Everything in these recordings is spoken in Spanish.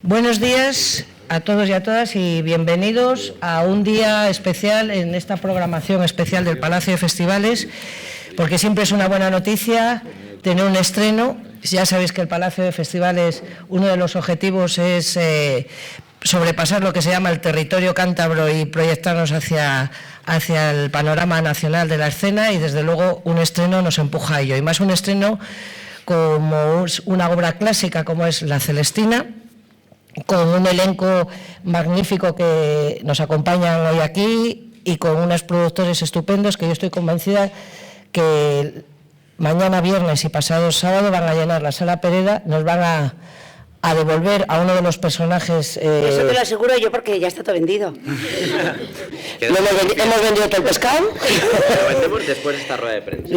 Buenos días a todos y a todas y bienvenidos a un día especial en esta programación especial del Palacio de Festivales, porque siempre es una buena noticia tener un estreno. Ya sabéis que el Palacio de Festivales, uno de los objetivos es sobrepasar lo que se llama el territorio cántabro y proyectarnos hacia el panorama nacional de la escena, y desde luego un estreno nos empuja a ello, y más un estreno como una obra clásica como es La Celestina, con un elenco magnífico que nos acompañan hoy aquí y con unos productores estupendos que yo estoy convencida que mañana viernes y pasado sábado van a llenar la Sala Pereda, nos van a devolver a uno de los personajes... Eso te lo aseguro yo porque ya está todo vendido. hemos vendido todo el pescado. Lo vendemos después de esta rueda de prensa.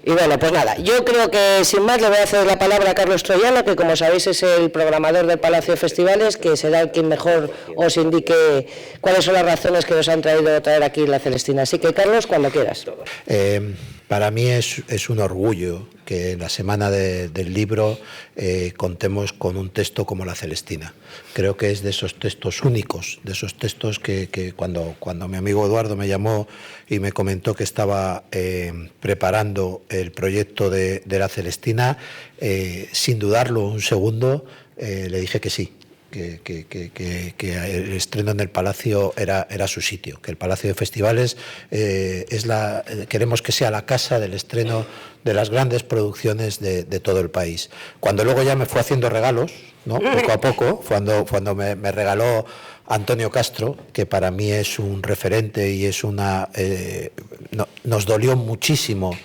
Y bueno, pues nada, yo creo que sin más le voy a hacer la palabra a Carlos Troyano, que como sabéis es el programador del Palacio de Festivales, que será el quien mejor os indique cuáles son las razones que os han traído a traer aquí La Celestina. Así que, Carlos, cuando quieras. Para mí es un orgullo que en la Semana del Libro contemos con un texto como La Celestina. Creo que es de esos textos únicos, de esos textos que cuando mi amigo Eduardo me llamó y me comentó que estaba preparando el proyecto de La Celestina, sin dudarlo un segundo, le dije que sí. Que el estreno en el Palacio era su sitio, que el Palacio de Festivales queremos que sea la casa del estreno de las grandes producciones de todo el país. Cuando luego ya me fue haciendo regalos, ¿no? Poco a poco, cuando me regaló Antonio Castro, que para mí es un referente y es nos dolió muchísimo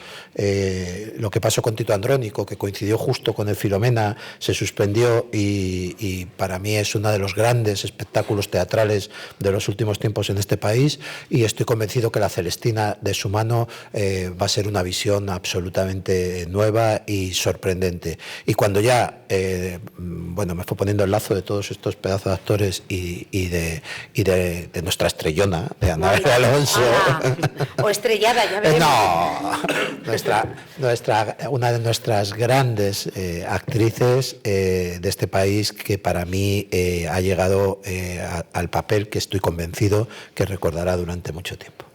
lo que pasó con Tito Andrónico, que coincidió justo con el Filomena, se suspendió y para mí es uno de los grandes espectáculos teatrales de los últimos tiempos en este país, y estoy convencido que La Celestina de su mano va a ser una visión absolutamente nueva y sorprendente. Y cuando ya me fue poniendo el lazo de todos estos pedazos de actores y de nuestra estrellona, de Anabel Alonso. O estrellada, ya veremos. No, una de nuestras grandes actrices de este país, que para mí ha llegado al papel que estoy convencido que recordará durante mucho tiempo.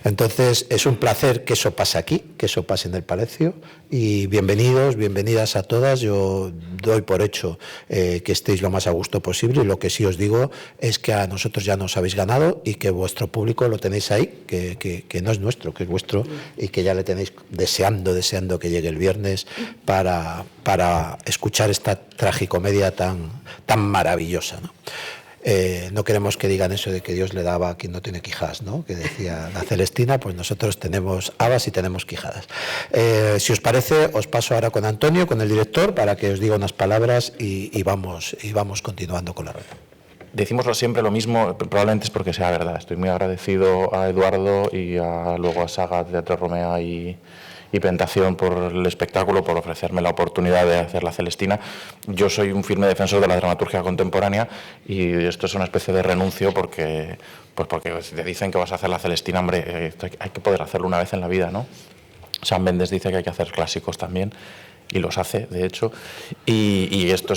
Entonces es un placer que eso pase aquí, que eso pase en el Palacio, y bienvenidos, bienvenidas a todas. Yo doy por hecho que estéis lo más a gusto posible, y lo que sí os digo es que a nosotros ya nos habéis ganado y que vuestro público lo tenéis ahí, que no es nuestro, que es vuestro, y que ya le tenéis deseando que llegue el viernes para escuchar esta tragicomedia tan maravillosa, ¿no? No queremos que digan eso de que Dios le daba a quien no tiene quijas, ¿no? Que decía La Celestina, pues nosotros tenemos habas y tenemos quijadas. Si os parece, os paso ahora con Antonio, con el director, para que os diga unas palabras y vamos continuando con la red. Decimos siempre lo mismo, probablemente es porque sea verdad. Estoy muy agradecido a Eduardo y luego a Saga, Teatro Romea y Pentación por el espectáculo, por ofrecerme la oportunidad de hacer La Celestina. Yo soy un firme defensor de la dramaturgia contemporánea, y esto es una especie de renuncio porque si te dicen que vas a hacer La Celestina, hombre, hay que poder hacerlo una vez en la vida, ¿no? Sam Mendes dice que hay que hacer clásicos también, y los hace, de hecho, y esto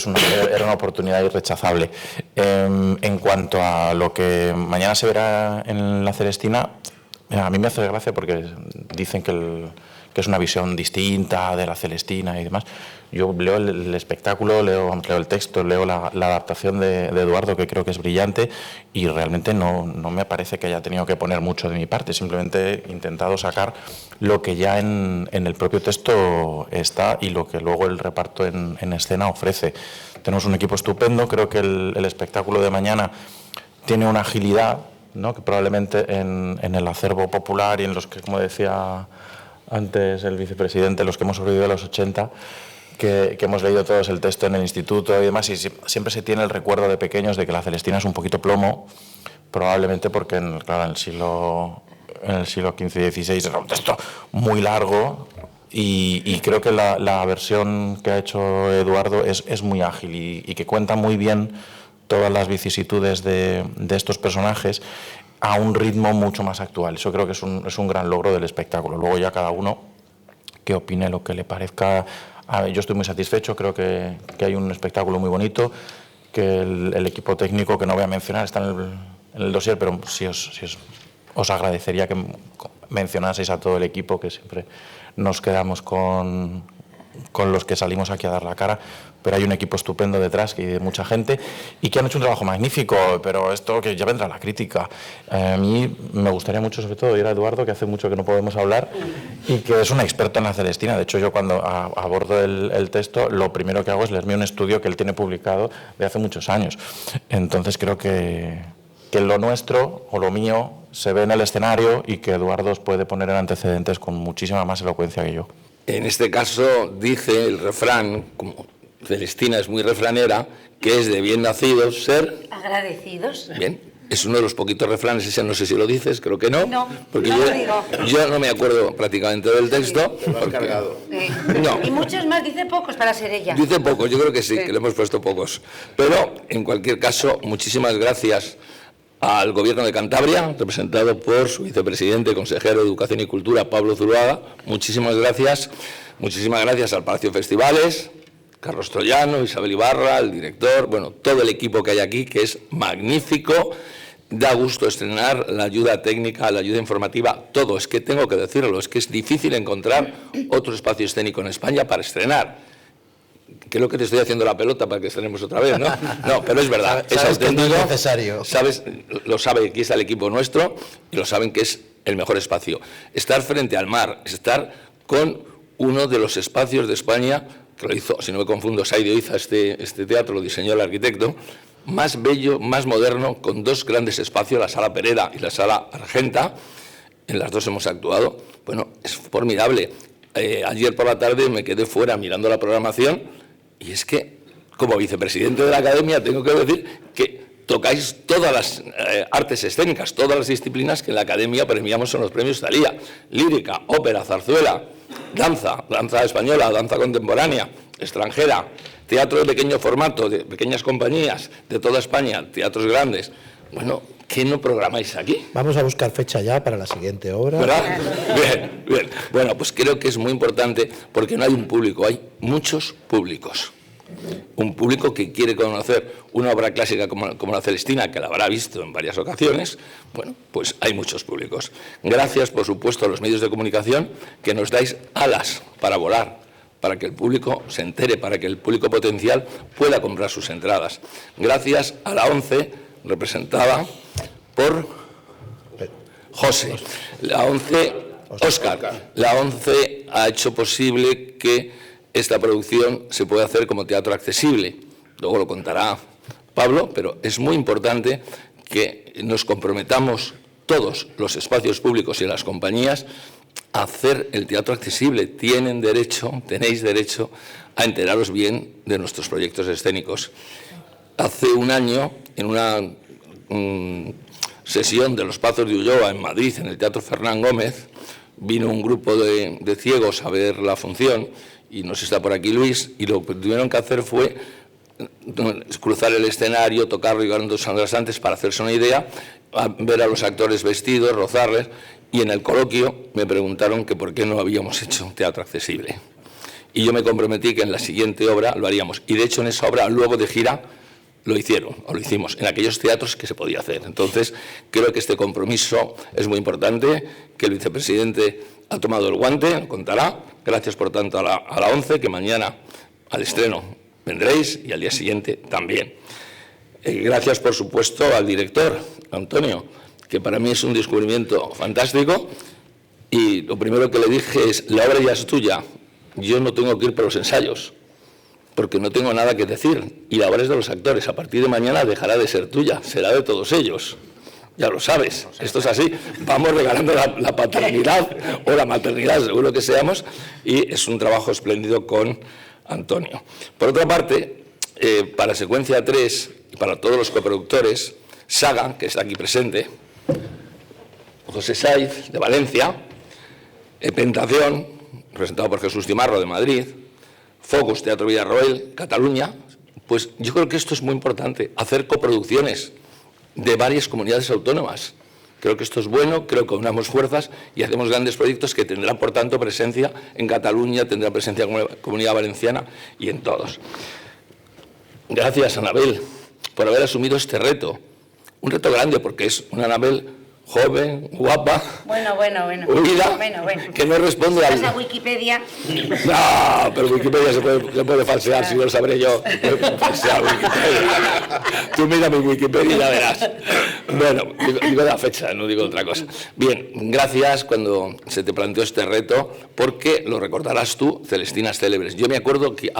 era una oportunidad irrechazable. En cuanto a lo que mañana se verá en La Celestina, a mí me hace gracia porque dicen que es una visión distinta de La Celestina y demás. Yo leo el espectáculo, leo el texto, leo la adaptación de Eduardo, que creo que es brillante, y realmente no me parece que haya tenido que poner mucho de mi parte. Simplemente he intentado sacar lo que ya en el propio texto está y lo que luego el reparto en escena ofrece. Tenemos un equipo estupendo. Creo que el espectáculo de mañana tiene una agilidad, ¿no? Que probablemente en el acervo popular y en los que, como decía antes el vicepresidente, los que hemos sobrevivido a los 80, que hemos leído todos el texto en el instituto y demás, y siempre se tiene el recuerdo de pequeños de que La Celestina es un poquito plomo, probablemente porque en el siglo XV y XVI era un texto muy largo, y creo que la versión que ha hecho Eduardo es muy ágil y que cuenta muy bien todas las vicisitudes de estos personajes a un ritmo mucho más actual. Eso creo que es un gran logro del espectáculo. Luego ya cada uno que opine lo que le parezca. Yo estoy muy satisfecho, creo que hay un espectáculo muy bonito, que el equipo técnico, que no voy a mencionar, está en el dossier, pero sí os agradecería que mencionaseis a todo el equipo, que siempre nos quedamos con los que salimos aquí a dar la cara, pero hay un equipo estupendo detrás y de mucha gente y que han hecho un trabajo magnífico, pero esto que ya vendrá la crítica. A mí me gustaría mucho, sobre todo, ir a Eduardo, que hace mucho que no podemos hablar y que es un experto en la Celestina. De hecho, yo cuando abordo el texto, lo primero que hago es leerme un estudio que él tiene publicado de hace muchos años. Entonces creo que lo nuestro o lo mío se ve en el escenario y que Eduardo os puede poner en antecedentes con muchísima más elocuencia que yo. En este caso dice el refrán, como Celestina es muy refranera, que es de bien nacidos ser... Agradecidos. Bien, es uno de los poquitos refranes, ese no sé si lo dices, creo que no. No, porque no lo digo. Yo no me acuerdo prácticamente del texto. Te lo has cargado. No. Y muchos más, dice pocos para ser ella. Dice pocos, yo creo que sí, que le hemos puesto pocos. Pero, en cualquier caso, muchísimas gracias al Gobierno de Cantabria, representado por su vicepresidente, consejero de Educación y Cultura, Pablo Zuluaga. Muchísimas gracias al Palacio de Festivales, Carlos Troyano, Isabel Ibarra, el director, bueno, todo el equipo que hay aquí, que es magnífico. Da gusto estrenar la ayuda técnica, la ayuda informativa, todo. Es que tengo que decirlo, es que es difícil encontrar otro espacio escénico en España para estrenar. Creo que te estoy haciendo la pelota para que estrenemos otra vez, ¿no? No, pero es verdad, es auténtico. No es necesario. Sabes, lo sabe, aquí está el equipo nuestro y lo saben que es el mejor espacio. Estar frente al mar, estar con uno de los espacios de España, que lo hizo, si no me confundo, Saidio Iza, este teatro lo diseñó el arquitecto, más bello, más moderno, con dos grandes espacios, la Sala Pereda y la Sala Argenta. En las dos hemos actuado. Bueno, es formidable. Ayer por la tarde me quedé fuera mirando la programación y es que, como vicepresidente de la Academia, tengo que decir que tocáis todas las artes escénicas, todas las disciplinas que en la Academia premiamos en los premios Thalía: lírica, ópera, zarzuela, danza española, danza contemporánea, extranjera, teatro de pequeño formato, de pequeñas compañías de toda España, teatros grandes. Bueno, ¿qué no programáis aquí? Vamos a buscar fecha ya para la siguiente obra. ¿Verdad? Bien, bien. Bueno, pues creo que es muy importante porque no hay un público, hay muchos públicos. Un público que quiere conocer una obra clásica como la Celestina, que la habrá visto en varias ocasiones. Bueno, pues hay muchos públicos. Gracias, por supuesto, a los medios de comunicación que nos dais alas para volar, para que el público se entere, para que el público potencial pueda comprar sus entradas. Gracias a la ONCE, representada por José. La ONCE, Óscar. La ONCE ha hecho posible que esta producción se pueda hacer como teatro accesible. Luego lo contará Pablo, pero es muy importante que nos comprometamos todos los espacios públicos y las compañías a hacer el teatro accesible. Tenéis derecho a enteraros bien de nuestros proyectos escénicos. Hace un año, en una sesión de Los Pazos de Ulloa en Madrid, en el Teatro Fernán Gómez, vino un grupo de ciegos a ver la función, y nos está por aquí Luis, y lo que tuvieron que hacer fue cruzar el escenario, tocarlo y ganar 2 horas antes para hacerse una idea, ver a los actores vestidos, rozarles, y en el coloquio me preguntaron que por qué no habíamos hecho un teatro accesible. Y yo me comprometí que en la siguiente obra lo haríamos, y de hecho en esa obra luego de gira lo hicimos en aquellos teatros que se podía hacer. Entonces, creo que este compromiso es muy importante, que el vicepresidente ha tomado el guante, contará. Gracias, por tanto, a la ONCE, que mañana al estreno vendréis y al día siguiente también. Gracias, por supuesto, al director, Antonio, que para mí es un descubrimiento fantástico. Y lo primero que le dije es: la obra ya es tuya, yo no tengo que ir por los ensayos, porque no tengo nada que decir, y la obra es de los actores. A partir de mañana dejará de ser tuya, será de todos ellos. Ya lo sabes, esto es así. Vamos regalando la paternidad o la maternidad, según lo que seamos, y es un trabajo espléndido con Antonio. Por otra parte, para Secuencia 3 y para todos los coproductores, Saga, que está aquí presente, José Saiz, de Valencia, Pentación, presentado por Jesús Cimarro, de Madrid, Focus, Teatro Villarroel, Cataluña. Pues yo creo que esto es muy importante, hacer coproducciones de varias comunidades autónomas. Creo que esto es bueno, creo que unamos fuerzas y hacemos grandes proyectos que tendrán, por tanto, presencia en Cataluña, tendrá presencia en la Comunidad Valenciana y en todos. Gracias, Anabel. por haber asumido este reto. Un reto grande porque es una Anabel joven, guapa, Bueno. unida, Bueno. que no responde Vas a al... Wikipedia. No, pero Wikipedia se puede falsear, si no lo sabré yo. Falsear Wikipedia. Tú mira mi Wikipedia y ya verás. Bueno, digo la fecha, no digo otra cosa. Bien, gracias cuando se te planteó este reto, porque lo recordarás tú, Celestinas Célebres. Yo me acuerdo que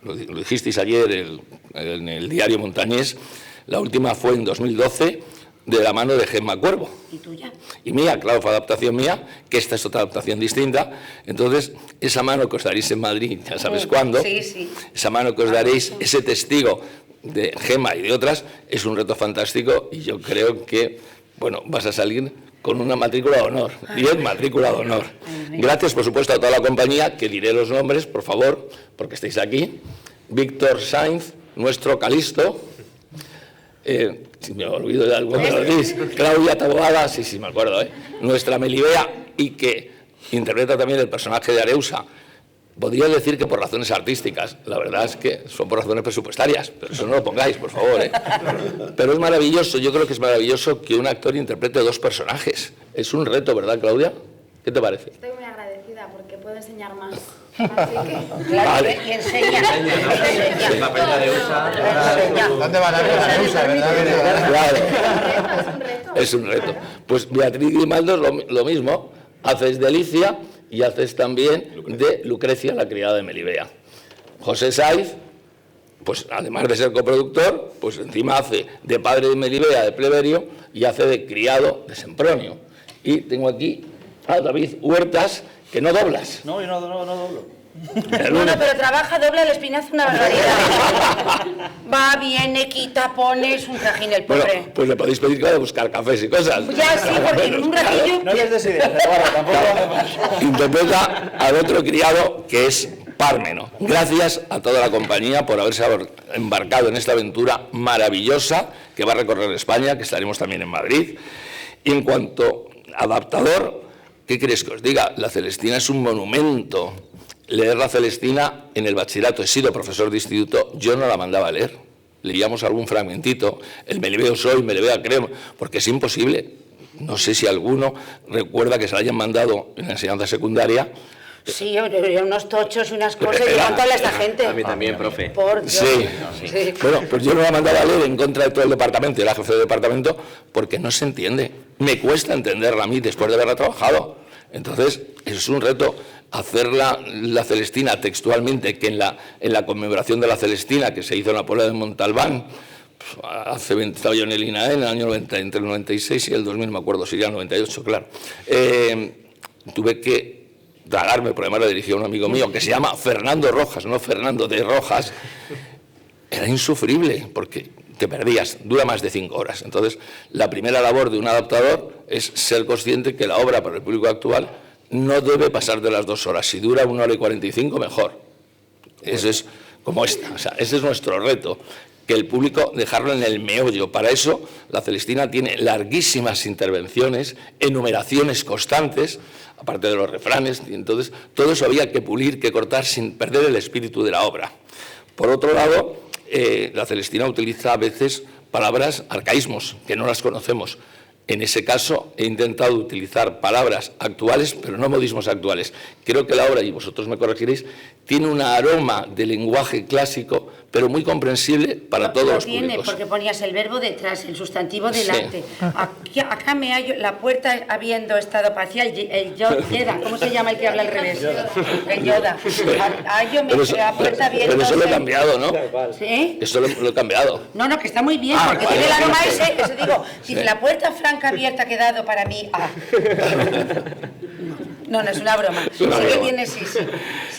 lo dijisteis ayer en el diario Montañés, la última fue en 2012, de la mano de Gemma Cuervo. ¿Y tuya? Y mía, claro, fue adaptación mía, que esta es otra adaptación distinta. Entonces, esa mano que os daréis en Madrid, ya sabes cuándo, Sí. esa mano que os daréis, ese testigo de Gemma y de otras, es un reto fantástico y yo creo que, bueno, vas a salir con una matrícula de honor, 10 matrícula de honor. Gracias, por supuesto, a toda la compañía, que diré los nombres, por favor, porque estáis aquí. Víctor Sainz, nuestro Calisto. Si me olvido de algo, me lo decís. Claudia Taboada, sí, me acuerdo, nuestra Melibea, y que interpreta también el personaje de Areusa. Podría decir que por razones artísticas, la verdad es que son por razones presupuestarias, pero eso no lo pongáis, por favor. Pero es maravilloso, yo creo que es maravilloso que un actor interprete 2 personajes. Es un reto, ¿verdad, Claudia? ¿Qué te parece? Estoy muy agradecida porque puedo enseñar más. Así que... Claro, Vale. y enseña. El papel de Areusa. ¿Dónde van a ver la Areusa, verdad? Claro. es un reto. Es un reto. Pues Beatriz Grimaldo es lo mismo. Haces de Alicia y haces también de Lucrecia, la criada de Melibea. José Saiz, pues además de ser coproductor, pues encima hace de padre de Melibea, de Pleberio, y hace de criado de Sempronio. Y tengo aquí a David Huertas, que no doblas. No, yo no doblo. No, pero trabaja, dobla el espinazo una barbaridad. Va, viene, quita, pone, es un trajín el Bueno, pobre. pues le podéis pedir que vaya a buscar cafés y cosas. Ya sí, porque en un ratillo... No les des ideas, bueno, tampoco... Interpreta al otro criado, que es Pármeno. Gracias a toda la compañía por haberse embarcado en esta aventura maravillosa que va a recorrer España, que estaremos también en Madrid. Y en cuanto a adaptador, ¿qué queréis que os diga? La Celestina es un monumento. Leer la Celestina en el bachillerato, he sido profesor de instituto, yo no la mandaba a leer. Leíamos algún fragmentito, el Melibeo soy, Melibea creo, porque es imposible. No sé si alguno recuerda que se la hayan mandado en la enseñanza secundaria. Sí, unos tochos y unas cosas, y contarle a esta gente. A mí también, profe. Por Dios. Sí. Bueno, pues yo no la mandaba a leer en contra de todo el departamento, y era jefe de departamento, porque no se entiende. Me cuesta entenderla a mí después de haberla trabajado. Entonces, es un reto hacer la Celestina textualmente, que en la conmemoración de la Celestina que se hizo en la Puebla de Montalbán, hace 20, estaba yo en el INAE, en el año 90, entre el 96 y el 2000, me acuerdo, sería el 98, claro. Tuve que tragarme, porque además la dirigía un amigo mío, que se llama Fernando Rojas, no Fernando de Rojas. Era insufrible, porque te perdías, dura más de 5 horas. Entonces, la primera labor de un adaptador es ser consciente que la obra para el público actual no debe pasar de las 2 horas. Si dura 1 hora y 45, mejor. Eso es como esta. O sea, ese es nuestro reto, que el público dejarlo en el meollo. Para eso, la Celestina tiene larguísimas intervenciones, enumeraciones constantes, aparte de los refranes, y entonces todo eso había que pulir, que cortar sin perder el espíritu de la obra. Por otro lado, la Celestina utiliza a veces palabras, arcaísmos, que no las conocemos. En ese caso he intentado utilizar palabras actuales, pero no modismos actuales. Creo que la obra, y vosotros me corregiréis, tiene un aroma de lenguaje clásico, pero muy comprensible para todos los tiene, públicos. porque ponías el verbo detrás, el sustantivo delante. Sí. Acá me hallo, la puerta habiendo estado parcial, el Yoda, ¿cómo se llama el que habla al revés? El Yoda. La puerta habiendo... Pero eso lo he cambiado, ¿no? ¿Sí? Eso lo he cambiado. No, que está muy bien, porque tiene el aroma ese, eso digo, dice, la puerta franca abierta ha quedado para mí... No, es una broma. Sí que tiene, sí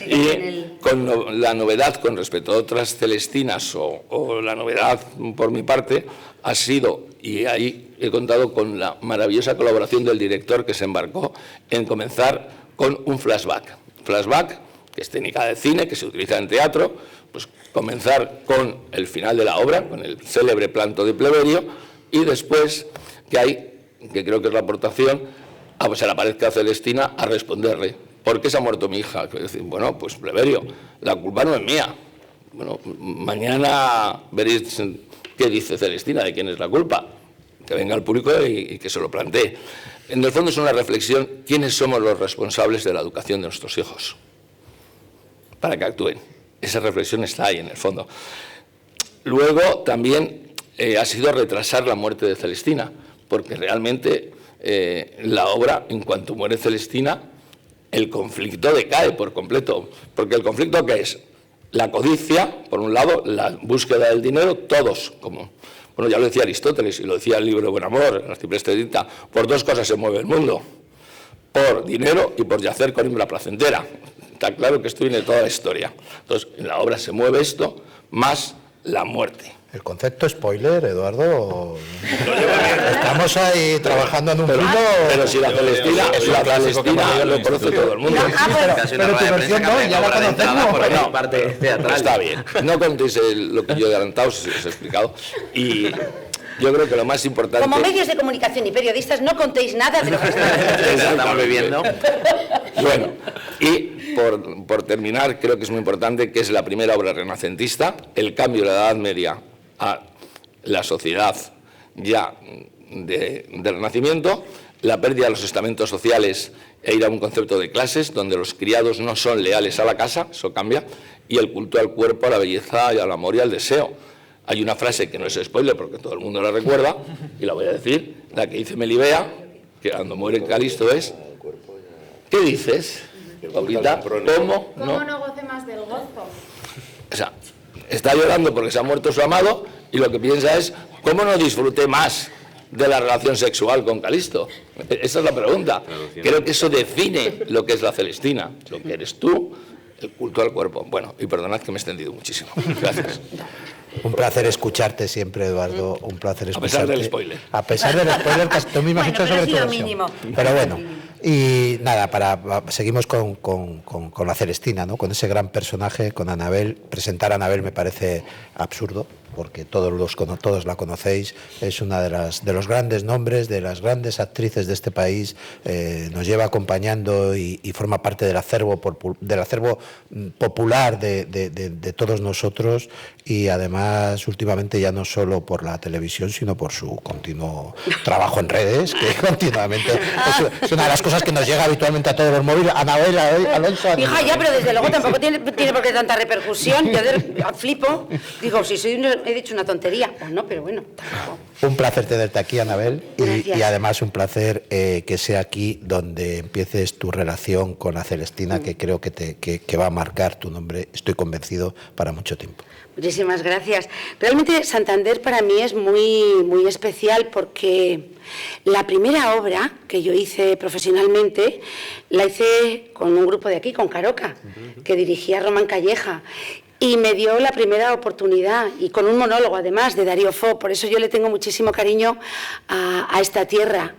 que tiene el... Con la novedad con respecto a otras Celestinas, o la novedad por mi parte, ha sido, y ahí he contado con la maravillosa colaboración del director que se embarcó en comenzar con un flashback. Flashback, que es técnica de cine, que se utiliza en teatro, pues comenzar con el final de la obra, con el célebre planto de Pleberio, y después que creo que es la aportación, se le aparezca a Celestina a responderle, ¿por qué se ha muerto mi hija? Que decir, bueno, pues Pleberio, la culpa no es mía. Bueno, mañana veréis ¿Qué dice Celestina? ¿De quién es la culpa? Que venga el público y que se lo plantee. En el fondo es una reflexión, ¿quiénes somos los responsables de la educación de nuestros hijos? Para que actúen. Esa reflexión está ahí en el fondo. Luego también ha sido retrasar la muerte de Celestina, porque realmente la obra, en cuanto muere Celestina, el conflicto decae por completo. Porque el conflicto, ¿qué es? La codicia, por un lado, la búsqueda del dinero, todos, como, bueno, ya lo decía Aristóteles y lo decía el libro Buen Amor, el arcipreste dicta, por dos cosas se mueve el mundo, por dinero y por yacer con hembra placentera. Está claro que esto viene de toda la historia. Entonces, en la obra se mueve esto, más la muerte. El concepto spoiler, Eduardo, estamos ahí trabajando en un filo. Pero si la Celestina lo conoce todo el mundo. Pero tu versión no, ya la conocemos. Parte teatral. Está bien. No contéis lo que yo he adelantado, os he explicado. Y yo creo que lo más importante... Como medios de comunicación y periodistas, no contéis nada de lo que estamos viviendo. Bueno, y por terminar, creo que es muy importante que es la primera obra renacentista, el cambio de la Edad Media a la sociedad ya del Renacimiento, la pérdida de los estamentos sociales e ir a un concepto de clases donde los criados no son leales a la casa, eso cambia, y el culto al cuerpo, a la belleza y al amor y al deseo. Hay una frase que no es spoiler porque todo el mundo la recuerda, y la voy a decir, la que dice Melibea, que cuando muere Calisto es... ¿Qué dices, Paupita? ¿Cómo no goce más del gozo? O sea, está llorando porque se ha muerto su amado y lo que piensa es, ¿cómo no disfruté más de la relación sexual con Calisto? Esa es la pregunta. Creo que eso define lo que es la Celestina, lo que eres tú, el culto al cuerpo. Bueno, y perdonad que me he extendido muchísimo. Gracias. Un placer escucharte siempre, Eduardo. Un placer escucharte. A pesar del spoiler. A pesar del spoiler que tú mismo has hecho sobre todo. Pero bueno, y nada, seguimos con la Celestina, ¿no? Con ese gran personaje, con Anabel. Presentar a Anabel me parece absurdo, porque todos la conocéis. Es una de los grandes nombres, de las grandes actrices de este país. Nos lleva acompañando y forma parte del acervo popular de todos nosotros, y además últimamente ya no solo por la televisión, sino por su continuo trabajo en redes, que continuamente es una de las cosas que nos llega habitualmente a todos los móviles. Anabel, Alonso... Hija, ya, pero desde luego tampoco tiene por qué tanta repercusión. Yo flipo, digo, si he dicho una tontería o no, pero bueno, tampoco. Un placer tenerte aquí, Anabel, y además un placer que sea aquí donde empieces tu relación con la Celestina, que creo que va a marcar tu nombre, estoy convencido, para mucho tiempo. Muchísimas gracias. Realmente Santander para mí es muy, muy especial porque la primera obra que yo hice profesionalmente la hice con un grupo de aquí, con Caroca, que dirigía Román Calleja. Y me dio la primera oportunidad, y con un monólogo además de Darío Fo. Por eso yo le tengo muchísimo cariño a esta tierra.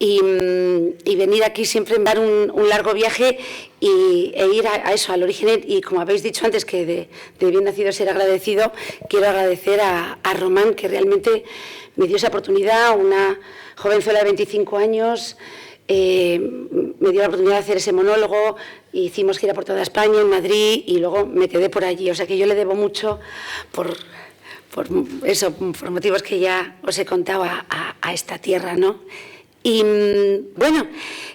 Y venir aquí siempre en dar un largo viaje e ir a eso, al origen. Y como habéis dicho antes, que de bien nacido ser agradecido, quiero agradecer a Román, que realmente me dio esa oportunidad, una jovenzuela de 25 años, me dio la oportunidad de hacer ese monólogo, hicimos gira por toda España, en Madrid, y luego me quedé por allí. O sea que yo le debo mucho por motivos que ya os he contado a esta tierra, ¿no? Y bueno,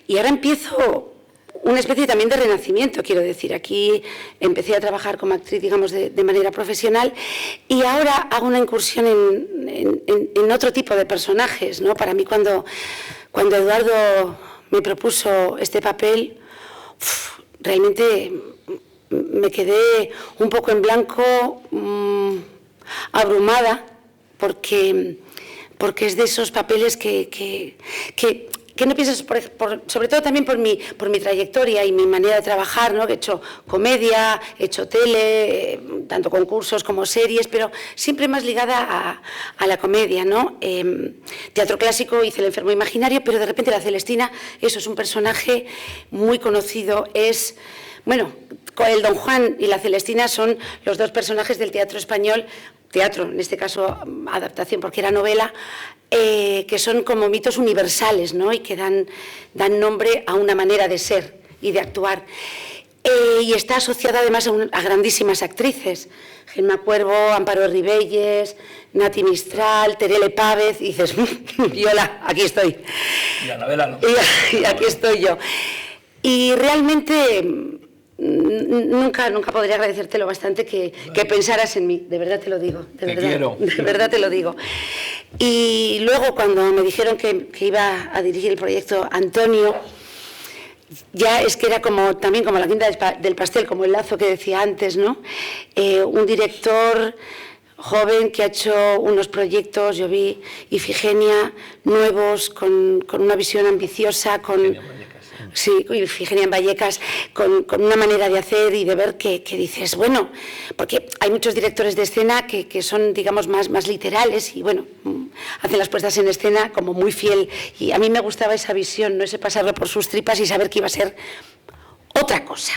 y ahora empiezo una especie también de renacimiento, quiero decir. Aquí empecé a trabajar como actriz, digamos, de manera profesional, y ahora hago una incursión en otro tipo de personajes, ¿no? Para mí, cuando Eduardo me propuso este papel, realmente me quedé un poco en blanco, abrumada, porque es de esos papeles que no piensas, sobre todo también por mi trayectoria y mi manera de trabajar, ¿no? Que he hecho comedia, he hecho tele, tanto concursos como series, pero siempre más ligada a la comedia, ¿no? Teatro clásico, hice El enfermo imaginario, pero de repente la Celestina, eso es un personaje muy conocido, bueno, el Don Juan y la Celestina son los dos personajes del teatro español, teatro, en este caso adaptación porque era novela, que son como mitos universales, ¿no? Y que dan nombre a una manera de ser y de actuar. y está asociada además a grandísimas actrices. Gemma Cuervo, Amparo Ribelles, Nati Mistral, Terele Pávez, y dices, Viola, aquí estoy. Y Anabel no. Y aquí estoy yo. Y realmente nunca podría agradecértelo bastante que pensaras en mí, de verdad te lo digo, de verdad te lo digo. Y luego cuando me dijeron que iba a dirigir el proyecto Antonio, ya es que era también como la quinta del pastel, como el lazo que decía antes, ¿no? Un director joven que ha hecho unos proyectos, yo vi Ifigenia, nuevos, con una visión ambiciosa, sí, Ifigenia en Vallecas, con una manera de hacer y de ver que dices, bueno, porque hay muchos directores de escena que son, digamos, más literales y, bueno, hacen las puestas en escena como muy fiel. Y a mí me gustaba esa visión, no ese pasarlo por sus tripas y saber que iba a ser otra cosa.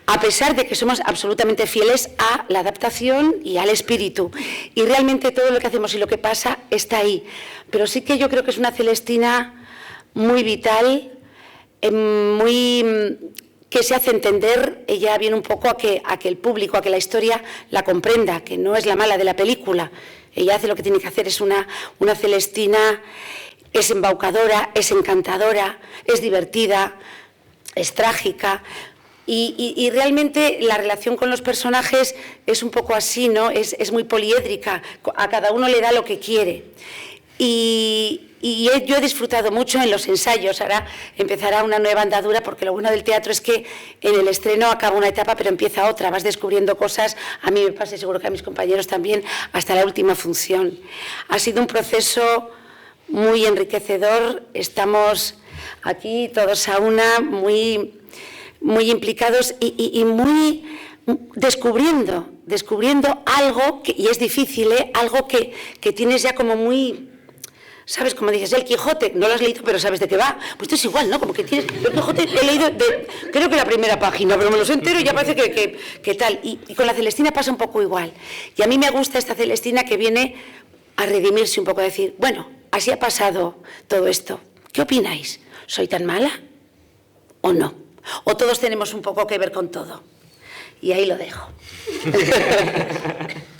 A pesar de que somos absolutamente fieles a la adaptación y al espíritu. Y realmente todo lo que hacemos y lo que pasa está ahí. Pero sí que yo creo que es una Celestina muy vital, que se hace entender. Ella viene un poco a que el público, a que la historia la comprenda, que no es la mala de la película. Ella hace lo que tiene que hacer, es una Celestina, es embaucadora, es encantadora, es divertida, es trágica. Y realmente la relación con los personajes es un poco así, ¿no? Es muy poliédrica, a cada uno le da lo que quiere. Y yo he disfrutado mucho en los ensayos. Ahora empezará una nueva andadura, porque lo bueno del teatro es que en el estreno acaba una etapa pero empieza otra, vas descubriendo cosas, a mí me pasa y seguro que a mis compañeros también, hasta la última función. Ha sido un proceso muy enriquecedor, estamos aquí todos a una, muy implicados y muy descubriendo algo, y es difícil, algo que tienes ya como muy... ¿Sabes? Como dices, el Quijote, no lo has leído, pero sabes de qué va. Pues esto es igual, ¿no? Como que tienes... El Quijote he leído, creo que la primera página, pero me lo sé entero y ya parece que tal. Y con la Celestina pasa un poco igual. Y a mí me gusta esta Celestina que viene a redimirse un poco, a decir, bueno, así ha pasado todo esto. ¿Qué opináis? ¿Soy tan mala o no? ¿O todos tenemos un poco que ver con todo? Y ahí lo dejo.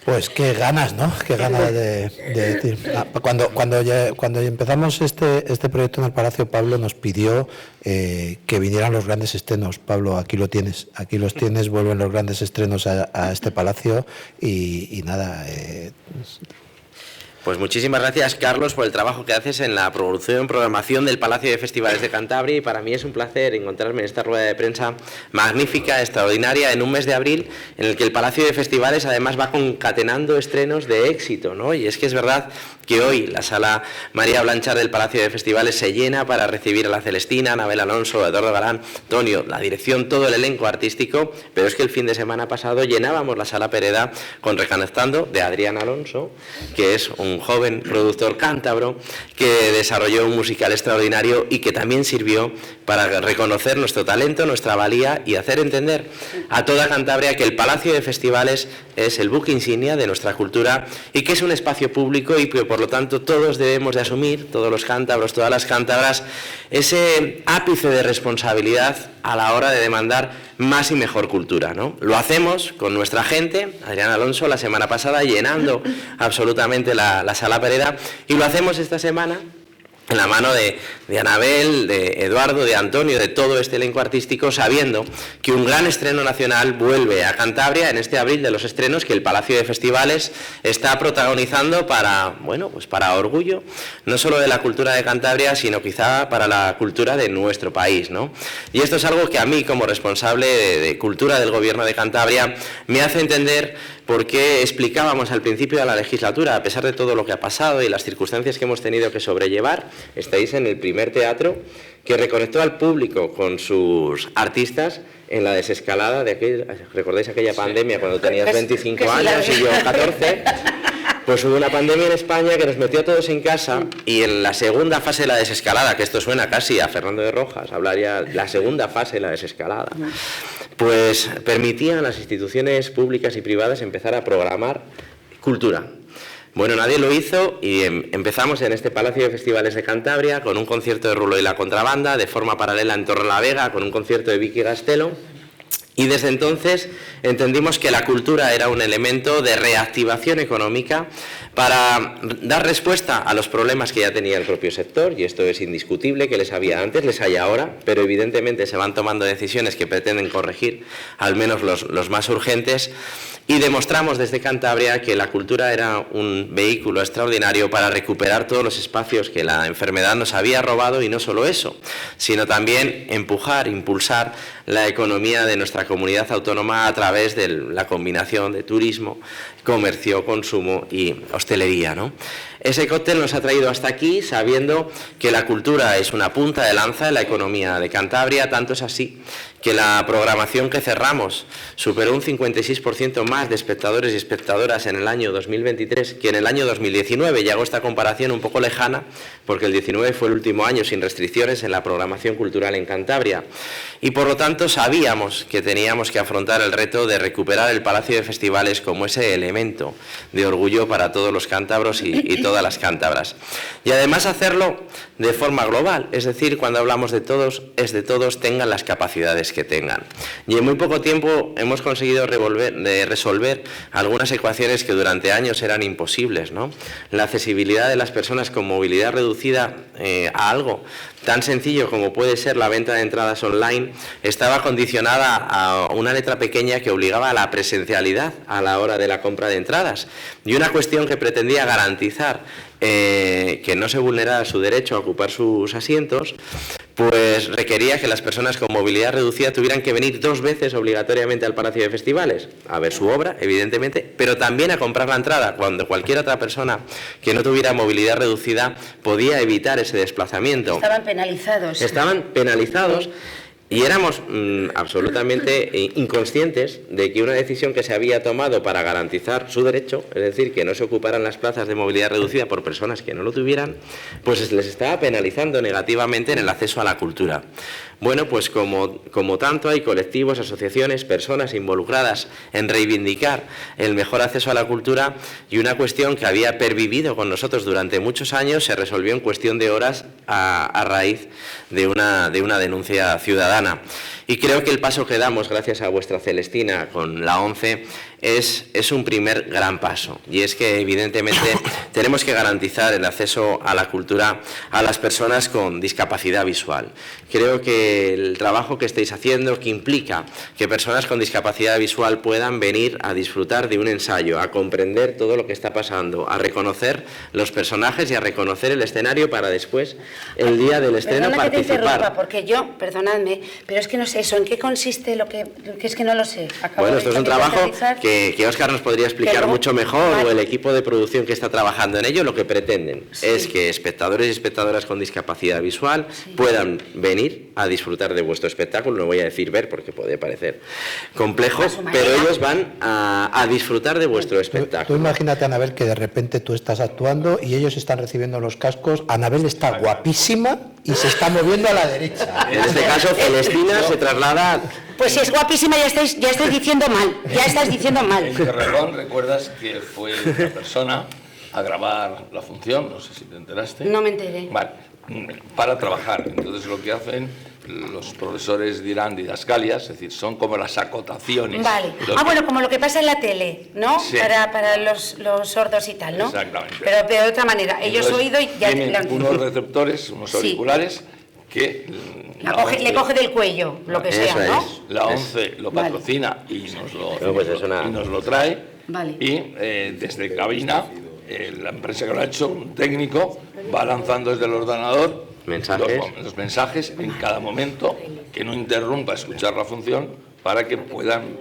Pues qué ganas, ¿no? Qué ganas de decir. Cuando empezamos este proyecto en el Palacio, Pablo nos pidió que vinieran los grandes estrenos. Pablo, aquí lo tienes, aquí los tienes, vuelven los grandes estrenos a este palacio y nada. Pues muchísimas gracias, Carlos, por el trabajo que haces en la programación del Palacio de Festivales de Cantabria, y para mí es un placer encontrarme en esta rueda de prensa magnífica, extraordinaria, en un mes de abril en el que el Palacio de Festivales además va concatenando estrenos de éxito, ¿no? Y es que es verdad que hoy la Sala María Blanchard del Palacio de Festivales se llena para recibir a la Celestina, Anabel Alonso, Eduardo Galán, Antonio, la dirección, todo el elenco artístico, pero es que el fin de semana pasado llenábamos la Sala Pereda con Reconectando, de Adrián Alonso, que es un joven productor cántabro que desarrolló un musical extraordinario y que también sirvió para reconocer nuestro talento, nuestra valía y hacer entender a toda Cantabria que el Palacio de Festivales es el buque insignia de nuestra cultura y que es un espacio público y que por lo tanto todos debemos de asumir, todos los cántabros, todas las cántabras, ese ápice de responsabilidad a la hora de demandar más y mejor cultura, ¿no? Lo hacemos con nuestra gente, Adrián Alonso la semana pasada llenando absolutamente la Sala Pereda, y lo hacemos esta semana en la mano de Anabel, de Eduardo, de Antonio, de todo este elenco artístico, sabiendo que un gran estreno nacional vuelve a Cantabria en este abril de los estrenos que el Palacio de Festivales está protagonizando para, bueno, pues para orgullo, no solo de la cultura de Cantabria, sino quizá para la cultura de nuestro país, ¿no? Y esto es algo que a mí, como responsable de cultura del Gobierno de Cantabria, me hace entender por qué explicábamos al principio de la legislatura, a pesar de todo lo que ha pasado y las circunstancias que hemos tenido que sobrellevar, estáis en el primer teatro que reconectó al público con sus artistas en la desescalada de aquel, ¿recordáis aquella pandemia cuando tenías 25 años y yo 14? Pues hubo una pandemia en España que nos metió a todos en casa, y en la segunda fase de la desescalada, que esto suena casi a Fernando de Rojas, hablaría la segunda fase de la desescalada, pues permitían a las instituciones públicas y privadas empezar a programar cultura. Bueno, nadie lo hizo y empezamos en este Palacio de Festivales de Cantabria con un concierto de Rulo y la Contrabanda, de forma paralela en Torrelavega con un concierto de Vicky Gastelo, Y desde entonces entendimos que la cultura era un elemento de reactivación económica para dar respuesta a los problemas que ya tenía el propio sector, y esto es indiscutible, que les había antes, les hay ahora, pero evidentemente se van tomando decisiones que pretenden corregir al menos los más urgentes, y demostramos desde Cantabria que la cultura era un vehículo extraordinario para recuperar todos los espacios que la enfermedad nos había robado, y no solo eso, sino también empujar, impulsar la economía de nuestra comunidad autónoma a través de la combinación de turismo, comercio, consumo y hostelería, ¿no? Ese cóctel nos ha traído hasta aquí sabiendo que la cultura es una punta de lanza en la economía de Cantabria, tanto es así que la programación que cerramos superó un 56% más de espectadores y espectadoras en el año 2023 que en el año 2019, y hago esta comparación un poco lejana porque el 19 fue el último año sin restricciones en la programación cultural en Cantabria, y por lo tanto sabíamos que teníamos que afrontar el reto de recuperar el Palacio de Festivales como ese elemento de orgullo para todos los cántabros y todas las cántabras, y además hacerlo de forma global, es decir, cuando hablamos de todos, es de todos, tengan las capacidades que tengan. Y en muy poco tiempo hemos conseguido resolver algunas ecuaciones que durante años eran imposibles, ¿no? La accesibilidad de las personas con movilidad reducida a algo tan sencillo como puede ser la venta de entradas online estaba condicionada a una letra pequeña que obligaba a la presencialidad a la hora de la compra de entradas, y una cuestión que pretendía garantizar que no se vulnerara su derecho a ocupar sus asientos, pues requería que las personas con movilidad reducida tuvieran que venir 2 veces obligatoriamente al Palacio de Festivales, a ver su obra, evidentemente, pero también a comprar la entrada, cuando cualquier otra persona que no tuviera movilidad reducida podía evitar ese desplazamiento. Estaban penalizados. Estaban penalizados. Y éramos absolutamente inconscientes de que una decisión que se había tomado para garantizar su derecho, es decir, que no se ocuparan las plazas de movilidad reducida por personas que no lo tuvieran, pues les estaba penalizando negativamente en el acceso a la cultura. Bueno, pues como tanto hay colectivos, asociaciones, personas involucradas en reivindicar el mejor acceso a la cultura, y una cuestión que había pervivido con nosotros durante muchos años se resolvió en cuestión de horas a raíz de una denuncia ciudadana. Y creo que el paso que damos gracias a vuestra Celestina con la ONCE es un primer gran paso, y es que evidentemente tenemos que garantizar el acceso a la cultura a las personas con discapacidad visual. Creo que el trabajo que estáis haciendo, que implica que personas con discapacidad visual puedan venir a disfrutar de un ensayo, a comprender todo lo que está pasando, a reconocer los personajes y a reconocer el escenario para después, el día del estreno, Perdona participar. Que te interrumpa, porque yo, perdonadme, pero es que no sé eso, ¿en qué consiste lo que es que no lo sé? Bueno, esto es un trabajo que Óscar nos podría explicar mucho mejor, o el equipo de producción que está trabajando en ello. Lo que pretenden es que espectadores y espectadoras con discapacidad visual puedan venir a disfrutar de vuestro espectáculo. No voy a decir ver porque puede parecer complejo, pero ellos van a disfrutar de vuestro espectáculo. Tú imagínate, Anabel, que de repente tú estás actuando y ellos están recibiendo los cascos. Anabel está guapísima y se está moviendo a la derecha. En este caso, Celestina se traslada... Pues si es guapísima, ya estáis diciendo mal, ya estás diciendo mal. En Torrejón, recuerdas que fue una persona a grabar la función, no sé si te enteraste. No me enteré. Vale, para trabajar. Entonces lo que hacen los profesores dirán didascalias, es decir, son como las acotaciones. Vale. Bueno, como lo que pasa en la tele, ¿no? Sí. Para los sordos y tal, ¿no? Exactamente. Pero de otra manera, ellos entonces, oído y ya... tienen unos receptores, unos auriculares, que... le coge del cuello, lo que sea, ¿no? La ONCE lo patrocina y nos lo trae. Vale. Y desde cabina, la empresa que lo ha hecho, un técnico, va lanzando desde el ordenador los mensajes en cada momento, que no interrumpa escuchar la función, para que puedan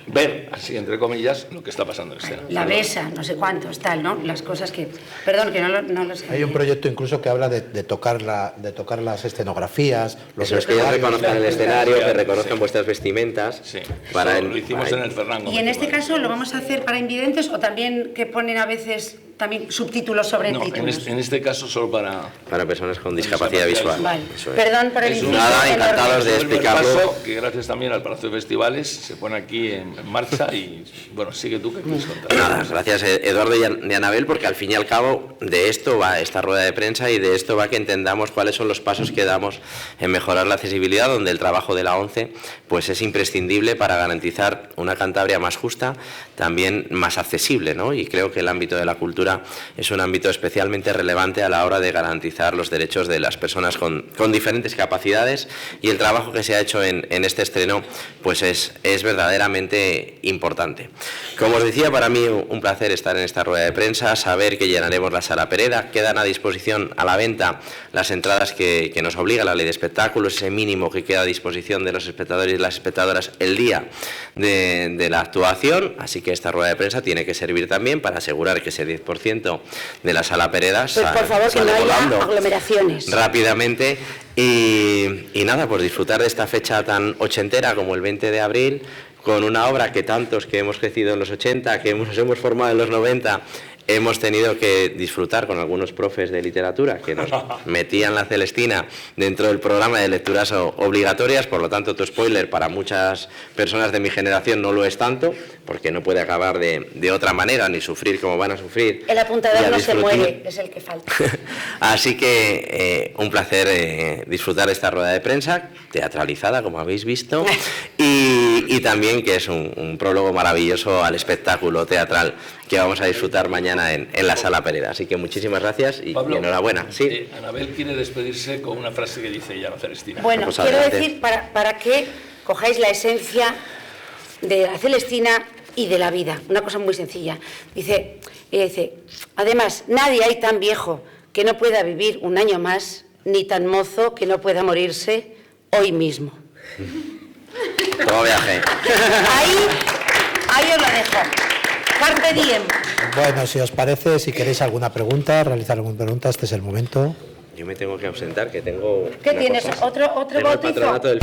ver, así entre comillas, lo que está pasando en escena. La besa, no sé cuántos, tal, ¿no? Las cosas que... Perdón, que no lo sé. Hay un proyecto incluso que habla de tocar las escenografías, los que ellos reconozcan el escenario, que reconozcan vuestras vestimentas. Sí, lo hicimos en el Fernán Gómez. ¿Y en este caso lo vamos a hacer para invidentes o también que ponen a veces también subtítulos sobre No, títulos? en este caso solo para personas con discapacidad visual. Vale. Eso es. Perdón por el Es un- inciso Nada, enorme. encantados de Es un explicarlo. paso que gracias también al Palacio de Festivales se pone aquí en marcha y bueno, sigue tú que quieres contar. Nada, gracias Eduardo y Anabel, porque al fin y al cabo de esto va esta rueda de prensa y de esto va que entendamos cuáles son los pasos que damos en mejorar la accesibilidad, donde el trabajo de la ONCE pues es imprescindible para garantizar una Cantabria más justa, también más accesible, ¿no? Y creo que el ámbito de la cultura es un ámbito especialmente relevante a la hora de garantizar los derechos de las personas con diferentes capacidades, y el trabajo que se ha hecho en este estreno pues es verdaderamente importante. Como os decía, para mí un placer estar en esta rueda de prensa, saber que llenaremos la Sala Pereda, quedan a disposición a la venta las entradas que nos obliga la Ley de Espectáculos, ese mínimo que queda a disposición de los espectadores y las espectadoras el día de la actuación, así que esta rueda de prensa tiene que servir también para asegurar que ese 10% de la Sala Pereda Pues por favor, que no haya aglomeraciones. rápidamente y nada, pues disfrutar de esta fecha tan ochentera como el 20 de abril, con una obra que tantos que hemos crecido en los 80, que nos hemos formado en los 90, hemos tenido que disfrutar con algunos profes de literatura que nos metían la Celestina dentro del programa de lecturas obligatorias, por lo tanto tu spoiler para muchas personas de mi generación no lo es tanto, porque no puede acabar de otra manera, ni sufrir como van a sufrir. El apuntador Ya no se disfruté. muere, es el que falta. Así que un placer disfrutar de esta rueda de prensa, teatralizada como habéis visto, y también que es un prólogo maravilloso al espectáculo teatral que vamos a disfrutar mañana en la Sala Pereda. Así que muchísimas gracias y Pablo, enhorabuena. Sí. Anabel quiere despedirse con una frase que dice ella, la Celestina. Bueno, Pues quiero adelante. decir para que cojáis la esencia de la Celestina y de la vida. Una cosa muy sencilla. Dice, además, nadie hay tan viejo que no pueda vivir un año más, ni tan mozo que no pueda morirse hoy mismo. Todo viaje. Ahí os lo dejo. Carpe diem. Bueno, si os parece, si queréis alguna pregunta, realizar alguna pregunta, este es el momento. Yo me tengo que ausentar, que tengo... ¿Qué una tienes? cosa. ¿Otro Tengo el bautizo? patronato del...